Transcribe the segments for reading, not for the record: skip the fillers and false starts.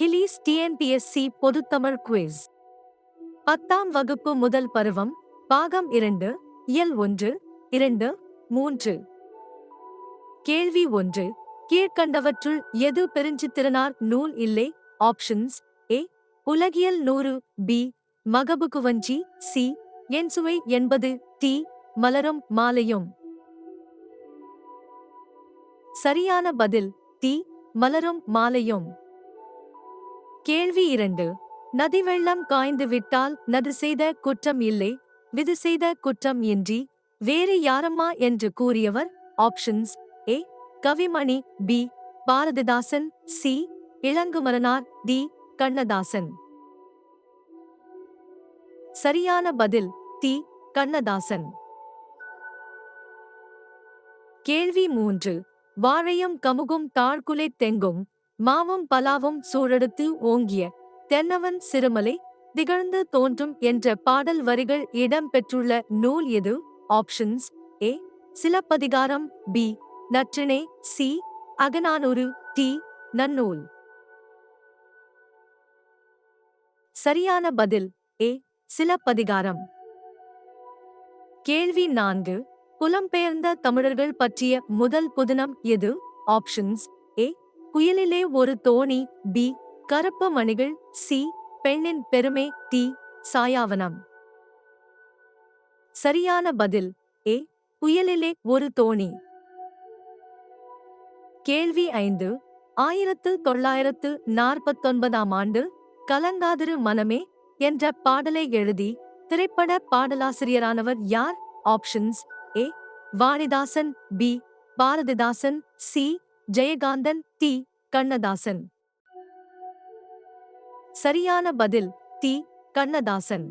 ஹிலீஸ் TNPSC பொதுத்தமிழ் quiz 10ஆம் வகுப்பு முதல் பருவம் பாகம் 2 இயல் 1 2 3 கேள்வி 1 கீழ்க்கண்டவற்றுள் எது பெருஞ்சித்திரனார் நூல் இல்லை ஆப்ஷன்ஸ் ஏ உலகியல் 100 பி மகபுகுவஞ்சி சி என்சுவை 80 டி மலரும் மாலையும் சரியான பதில் டி மலரும் மாலையும் கேள்வி 2 நதி வெள்ளம் காய்ந்து விட்டால் நது செய்த குற்றம் இல்லை விது செய்த குற்றம் இன்றி வேறு யாரம்மா என்று கூறியவர் options A Kavimani B Bharathidasan C Ilangumaranar D Kannadasan சரியான பதில் டி கண்ணதாசன் கேள்வி 3 வாழையும் கமுகும் தாழ்குலை தெங்கும் மாவும் பலாவும் சூழெடுத்து ஓங்கிய தென்னவன் சிறுமலை திகழ்ந்து தோன்றும் என்ற பாடல் வரிகள் இடம்பெற்றுள்ள நூல் எது options A Silappatikaram B Natrinai C Akananuru D Nannool சரியான பதில் ஏ சிலப்பதிகாரம் கேள்வி 4 புலம்பெயர்ந்த தமிழர்கள் பற்றிய முதல் புதினம் எது ஆப்ஷன்ஸ் ஏ குயிலிலே ஒரு தோணி பி கருப்பு மணிகள் சி பெண்ணின் பெருமை டி சாயாவனம் சரியான பதில் ஏ குயிலிலே ஒரு தோணி கேள்வி 5 1949ஆம் ஆண்டு கலங்காதிரு மனமே என்ற பாடலை எழுதி திரைப்பட பாடலாசிரியரானவர் யார் options A Vanidasan B Bharathidasan C Jayakanthan D Kannadasan சரியான பதில் டி கண்ணதாசன்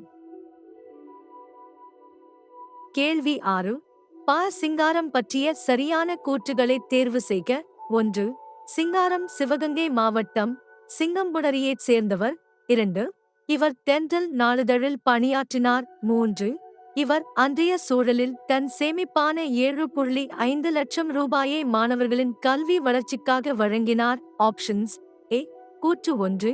கேள்வி 6 ப சிங்காரம் பற்றிய சரியான கூற்றுகளை தேர்வு செய்க 1 சிங்காரம் சிவகங்கை மாவட்டம் சிங்கம்புணரியைச் சேர்ந்தவர் 2 இவர் தென்றல் நாளிதழில் பணியாற்றினார் 3 இவர் அன்றைய சூழலில் தன் சேமிப்பான 7.5 லட்சம் ரூபாயை மாணவர்களின் கல்வி வளர்ச்சிக்காக வழங்கினார் ஆப்ஷன்ஸ் ஏ கூற்று 1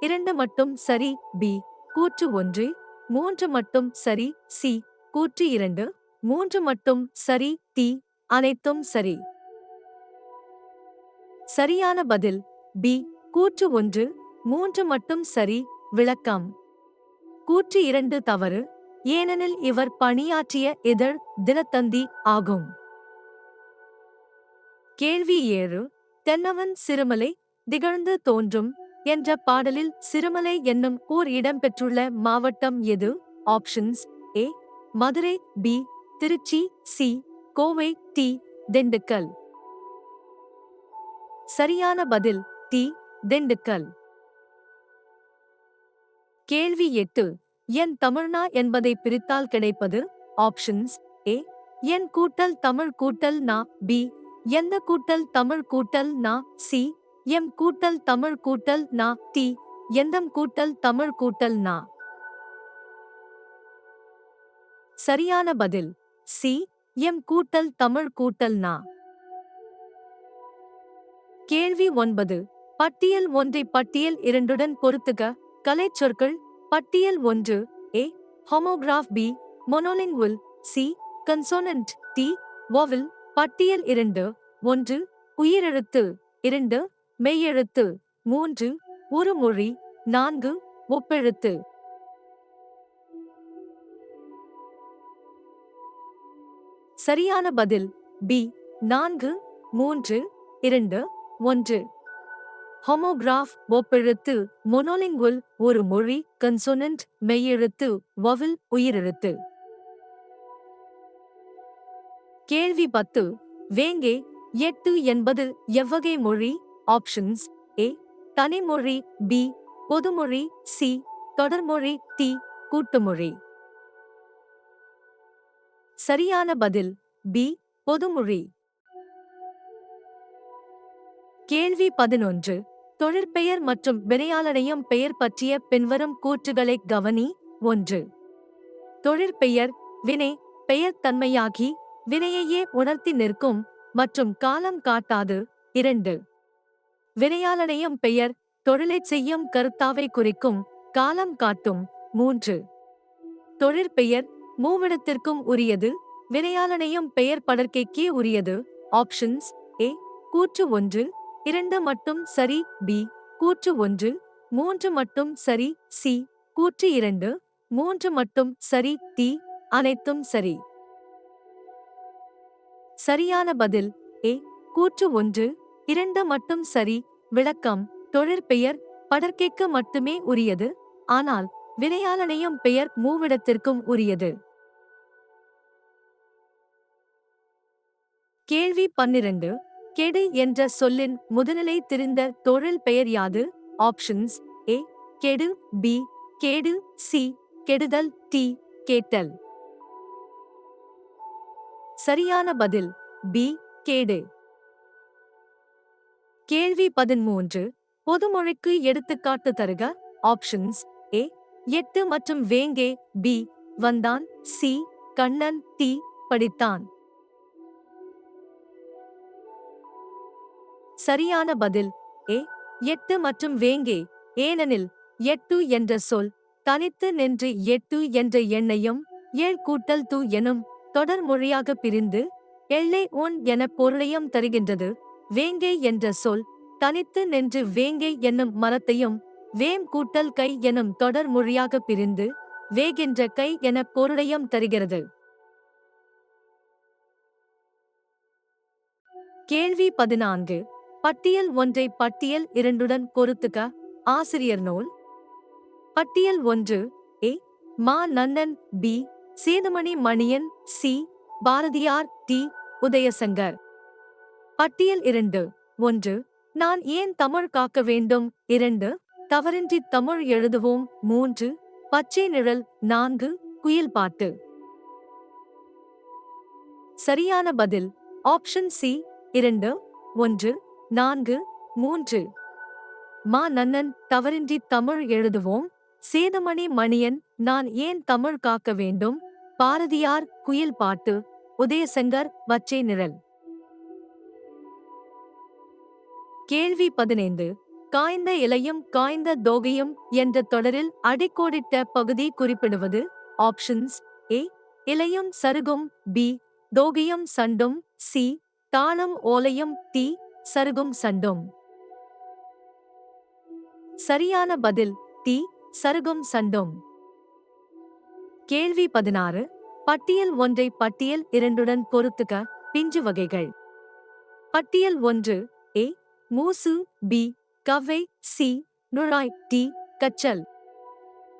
2 மட்டும் சரி பி கூற்று 1 3 மட்டும் சரி சி கூற்று 2 3 மட்டும் சரி டி அனைத்தும் சரி சரியான பதில் பி கூற்று 1 3 மட்டும் சரி விளக்கம் கூற்று 2 தவறு ஏனெனில் இவர் பணியாற்றிய இதழ் தினத்தந்தி ஆகும் கேள்வி 7 தென்னவன் சிறுமலை திகழ்ந்து தோன்றும் என்ற பாடலில் சிறுமலை என்னும் ஊர் இடம்பெற்றுள்ள மாவட்டம் எது options A Madurai B Tiruchi C Kovai D Dindigul சரியான பதில் டி திண்டுக்கல் கேள்வி 8 என் தமிழ்னா என்பதை பிரித்தால் கிடைப்பது ஆப்ஷன்ஸ் ஏ என் கூட்டல் தமிழ் கூட்டல் நா பி எந்த கூட்டல் தமிழ் கூட்டல் நா சி எம் கூட்டல் தமிழ் கூட்டல் நா டி எந்தம் கூட்டல் தமிழ் கூட்டல் நா சரியான பதில் சி எம் கூட்டல் தமிழ் கூட்டல் நா கேள்வி 9 பட்டியல் 1 பட்டியல் 2 பொருத்துக கலைச்சொற்கள் பட்டியல் 1 A homograph B monolingual C consonant D vowel பட்டியல் 2 1 உயிரெழுத்து 2 மெய்யெழுத்து 3 உருமொழி 4 ஒப்பெழுத்து சரியான பதில் பி 4 3 2 1 ஹோமோகிராஃப் ஒப்பெழுத்து மோனோலிங்குவல் ஒரு மொழி கன்சோனன்ட் மெய்யெழுத்து வொவல் உயிரெழுத்து கேள்வி 10 வேங்கே 8 என்பது எவ்வகை மொழி ஆப்ஷன்ஸ் ஏ தனிமொழி பி பொதுமொழி சி தொடர்மொழி டி கூட்டுமொழி சரியான பதில் பி பொதுமொழி கேள்வி 11 தொழிற்பெயர் மற்றும் வினையாளனையும் பெயர் பற்றிய பின்வரும் கூற்றுகளை கவனி 1 தொழிற்பெயர் வினை பெயர் தன்மையாகி வினையையே உணர்த்தி நிற்கும் மற்றும் காலம் காட்டாது 2 வினையாளனையும் பெயர் தொழிலைச் செய்யும் கர்த்தாவை குறிக்கும் காலம் காட்டும். 3. தொழிற்பெயர் மூவிடத்திற்கும் உரியது, வினையாளனையும் பெயர் படர்க்கைக்கே உரியது. ஆப்ஷன்ஸ்: ஏ கூற்று 1, 2 மட்டும் சரி. பி கூற்று 1, 3 மட்டும் சரி. சி கூற்று 2, 3 மட்டும் சரி. டி அனைத்தும் சரி. சரியான பதில் ஏ கூற்று 1, 2 மட்டும் சரி. விளக்கம்: தொழிற்பெயர் படர்க்கைக்கு மட்டுமே உரியது, ஆனால் வினையாளனையும் பெயர் மூவிடத்திற்கும் உரியது. கேள்வி 12. கெடு என்ற சொல்லின் முதுநிலை திரிந்த தொழில் பெயர் யாது? ஆப்ஷன்ஸ்: ஏ கெடு, பி கேடு, சி கெடுதல், டி கேட்டல். சரியான பதில் பி கேடு. கேள்வி 13. பொதுமொழிக்கு எடுத்துக்காட்டு தருக. ஆப்ஷன்ஸ்: ஏ எட்டு மற்றும் வேங்கே, பி வந்தான், சி கண்ணன், டி படித்தான். சரியான பதில் ஏ எட்டு மற்றும் வேங்கே. ஏனெனில் எட்டு என்ற சொல் தனித்து நின்று எட்டு என்ற எண்ணையும் ஏழ் கூட்டல் து எனும் தொடர் மொழியாக பிரிந்து எள்ளே ஒன் என பொருளையும் தருகின்றது. வேங்கை என்ற சொல் தனித்து நின்று வேங்கை என்னும் மரத்தையும் வேம் கூட்டல் கை எனும் தொடர் மொழியாக பிரிந்து வேகின்ற கை என பொருளையும் தருகிறது. கேள்வி 14. பட்டியல் ஒன்றை பட்டியல் இரண்டுடன் பொருத்துக. ஆசிரியர் நூல். பட்டியல் 1. A Ma Nannan, B Sethumani Maniyan, C Bharathiyar, D Udayasankar. பட்டியல் 2. 1. நான் ஏன் தமிழ் காக்க வேண்டும். 2. தவறின்றி தமிழ் எழுதுவோம். 3. பச்சை நிழல். 4. குயில் பாட்டு. சரியான பதில் ஆப்ஷன் சி 2, 1, 4, 3. மா நன்னன் தவறின்றி தமிழ் எழுதுவோம், சேதுமணி மணியன் நான் ஏன் தமிழ் காக்க வேண்டும், பாரதியார் குயில் பாட்டு, உதயசங்கர் பச்சை நிழல். கேள்வி 15. காய்ந்த இலையும் காய்ந்த தோகையும் என்ற தொடரில் அடிக்கோடிட்ட பகுதி குறிப்பிடுவது. ஆப்ஷன்ஸ்: ஏ இலையும் சருகும், பி தோகையும் சண்டும், சி தாளும் ஓலையும், டி சருகும் சண்டும். சரியான பதில் டி சருகும் சண்டும். கேள்வி 16. பட்டியல் ஒன்றை பட்டியல் இரண்டுடன் பொருத்துக. பிஞ்சு வகைகள். பட்டியல் 1. ஏ மூசு, பி கவ்வை, சி நுழாய், டி கச்சல்.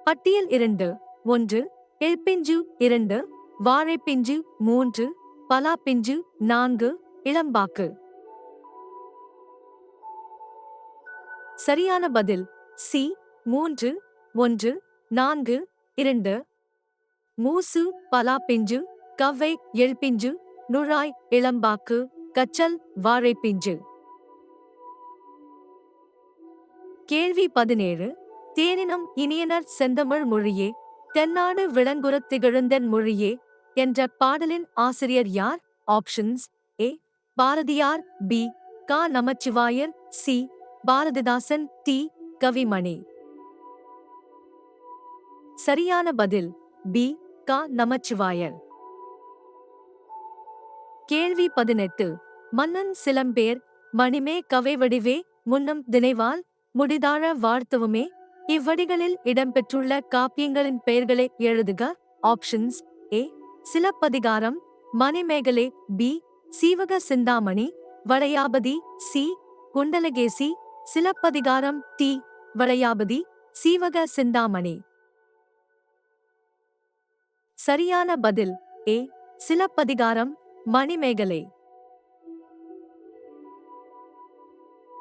பட்டியல் 2. 1 எழ்பிஞ்சு, 2 வாழைப்பிஞ்சு, 3 பலாப்பிஞ்சு, 4 இளம்பாக்கு. சரியான பதில் சி 3, 1, 4, 2. மூசு, பலாப்பிஞ்சு, கவ்வை, எழ்பிஞ்சு, நுழாய், இளம்பாக்கு, கச்சல், வாழைப்பிஞ்சு. கேள்வி 17. தேனினும் இனியனர் செந்தமிழ் மொழியே, தென்னாடு விளங்குறத் திகழுந்தென் மொழியே என்ற பாடலின் ஆசிரியர் யார்? ஆப்ஷன்ஸ்: ஏ பாரதியார், பி கா நமச்சிவாயர், சி பாரதிதாசன், டி கவிமணி. சரியான பதில் பி கா நமச்சிவாயர். கேள்வி 18. மன்னன் சிலம்பேர் மணிமே கவைவடிவே முன்னம் தினைவால் முடிதாழ வாழ்த்துவுமே இவ்வடிகளில் இடம்பெற்றுள்ள காப்பியங்களின் பெயர்களை எழுதுக. Options: A Silappatikaram, Manimekalai, B Civaka Cintamani, Valayapathi, C Kundalakesi. Silappatikaram, D Valayapathi, Civaka Cintamani. சரியான பதில் ஏ சிலப்பதிகாரம், மணிமேகலை.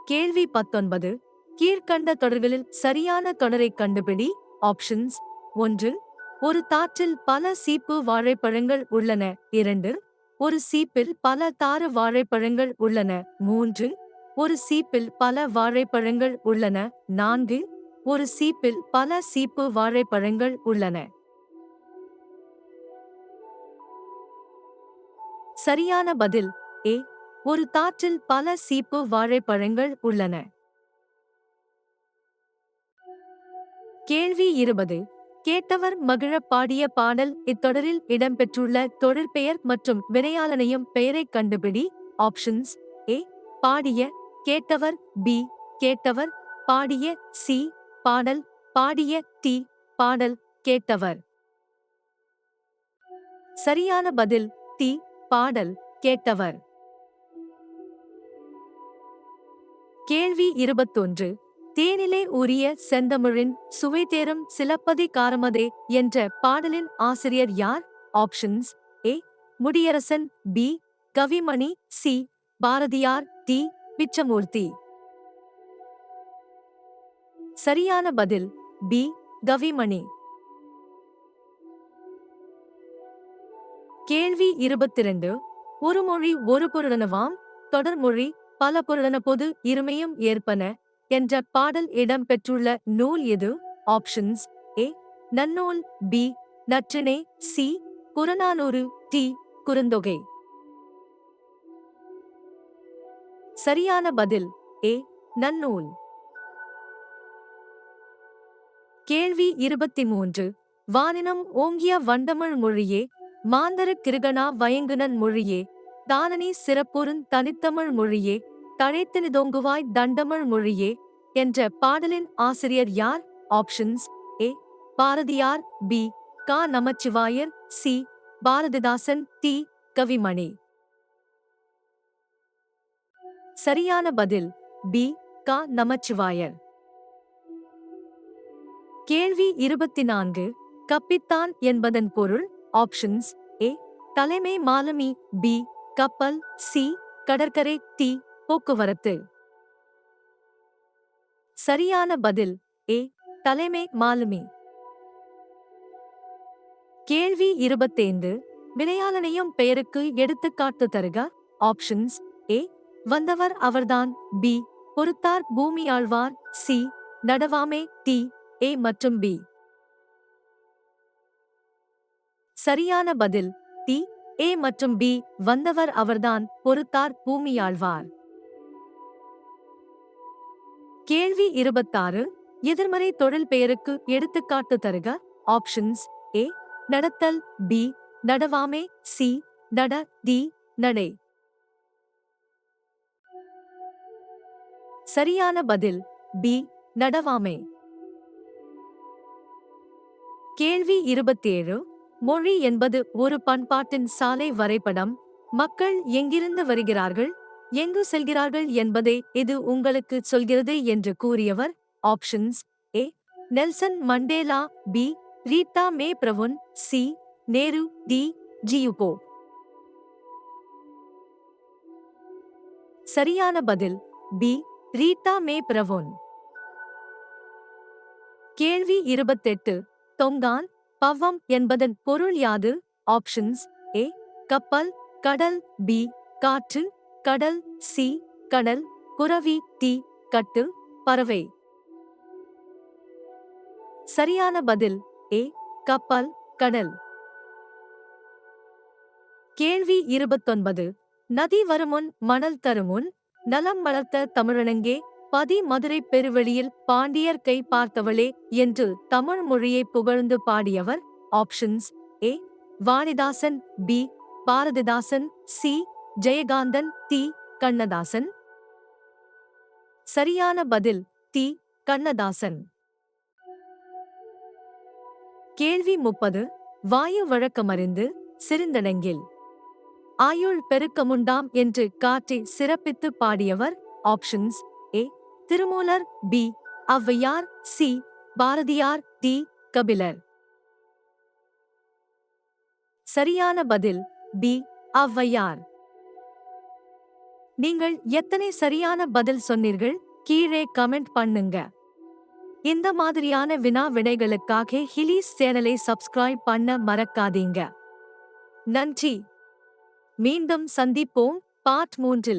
கேள்வி 19. கீழ்க்கண்ட தொடர்களில் சரியான தொடரை கண்டுபிடி. ஆப்ஷன்ஸ்: 1 ஒரு தாற்றில் பல சீப்பு வாழைப்பழங்கள் உள்ளன. 2 ஒரு சீப்பில் பல தாறு வாழைப்பழங்கள் உள்ளன. 3 ஒரு சீப்பில் பல வாழைப்பழங்கள் உள்ளன. 4 ஒரு சீப்பில் பல சீப்பு வாழைப்பழங்கள் உள்ளன. சரியான பதில் ஏ ஒரு தாற்றில் பல சீப்பு வாழைப்பழங்கள் உள்ளன. கேள்வி 20. கேட்டவர் மகிழ பாடிய பாடல் இத்தொடரில் இடம்பெற்றுள்ள தொழிற்பெயர் மற்றும் வினையாளனையும் பெயரைக் கண்டுபிடி. ஆப்ஷன்ஸ்: ஏ. பாடிய, கேட்டவர். பி. கேட்டவர், பாடிய. சி. பாடல், பாடிய. டி. பாடல், கேட்டவர். சரியான பதில் டி. பாடல், கேட்டவர். கேள்வி 21. தேனிலே ஊறிய செந்தமிழின் சுவை தேரும் சிலப்பதி காரமதே என்ற பாடலின் ஆசிரியர் யார்? Options: A. Mudiyarasan, B. Kavimani, C. Bharathiyar, D. Pichamurthy. சரியான பதில் பி. கவிமணி. கேள்வி 22. ஒரு மொழி ஒரு பொருளனவாம், தொடர்மொழி பல பொருளன பொது இருமையும் ஏற்பன என்ற பாடல் இடம்பெற்றுள்ள நூல் எது? Options: A. Nannool, B. Natrinai, C. Purananuru, D. Kurunthogai. சரியான பதில் ஏ. நன்னூல். கேள்வி 23. வானினம் ஓங்கிய வண்டமிழ் மொழியே, மாந்தரு கிருகணா வயங்குனன் மொழியே, தானனி சிறப்புறுந் தனித்தமிழ் மொழியே, தழைத்தினிதோங்குவாய் தண்டமிழ் மொழியே என்ற பாடலின் ஆசிரியர் யார்? ஆப்ஷன்ஸ்: ஏ. பாரதியார், பி. கா. நமச்சிவாயர், சி. பாரதிதாசன், டி. கவிமணி. சரியான பதில் பி. கா. நமச்சிவாயர். கேள்வி 24. கப்பித்தான் என்பதன் பொருள். ஆப்ஷன்ஸ்: ஏ. தலைமை மாலுமி, பி. கப்பல், சி. கடற்கரை, டி. போக்குவரத்து. சரியான பதில் ஏ. தலைமை மாலுமி. கேள்வி 25. வினையாளனையும் பெயருக்கு எடுத்துக்காட்டு தருக. ஆப்ஷன்ஸ்: ஏ. வந்தவர் அவர்தான், பி. பொறுத்தார் பூமி ஆழ்வார், சி. நடவாமே, டி. ஏ மற்றும் பி. சரியான பதில் டி. ஏ மற்றும் பி. வந்தவர் அவர்தான், பொறுத்தார் பூமியாழ்வார். கேள்வி 26. எதிர்மறை தொழில் பெயருக்கு எடுத்துக்காட்டு தருக. ஆப்ஷன்ஸ்: ஏ. நடத்தல், பி. நடவாமே, சி. நட, டி. நடை. சரியான பதில் பி. நடவாமே. கேள்வி 27. மொழி என்பது ஒரு பண்பாட்டின் சாலை வரைபடம். மக்கள் எங்கிருந்து வருகிறார்கள், எங்கு செல்கிறார்கள் என்பதை இது உங்களுக்கு சொல்கிறது என்று கூறியவர்? Options: A. Nelson Mandela, B. Rita Mae Brown, C. Nehru, D. ஜியுபோ. சரியான பதில் பி. Rita Mae brown. கேள்வி 28. தொங்கான், பவ்வம் என்பதன் பொருள் யாது? ஆப்ஷன்ஸ்: ஏ. கப்பல், கடல், பி. காற்று, கடல், சி. கடல், குரவி, டி. கட்டு, பறவை. சரியான பதில் ஏ. கப்பல், கடல். கேள்வி 29. நதி வருமுன் மணல் தருமுன், நலம் வளர்த்த தமிழனங்கே, பதி மதுரை பெருவெளியில் பாண்டியர் கை பார்த்தவளே என்று தமிழ் மொழியை புகழ்ந்து பாடியவர்? Options: A. Vanidasan, B. Bharathidasan, C. Jayakanthan, D. Kannadasan. சரியான பதில் டி. கண்ணதாசன். கேள்வி 30. வாயு வழக்கமறிந்து சிறுந்தடங்கில் ஆயுள் பெருக்கமுண்டாம் என்று காட்டி சிறப்பித்து பாடியவர்? Options: A. Thirumoolar, B. Avvaiyar, C. Bharathiyar, D. Kapilar. சரியான பதில் பி. ஔவையார். நீங்கள் எத்தனை சரியான பதில் சொன்னீர்கள்? கீழே கமெண்ட் பண்ணுங்க. இந்த மாதிரியான வினா விடைகளுக்காக ஹிலீஸ் சேனலை சப்ஸ்கிரைப் பண்ண மறக்காதீங்க. நன்றி. மீண்டும் சந்திப்போம் பார்ட் 3.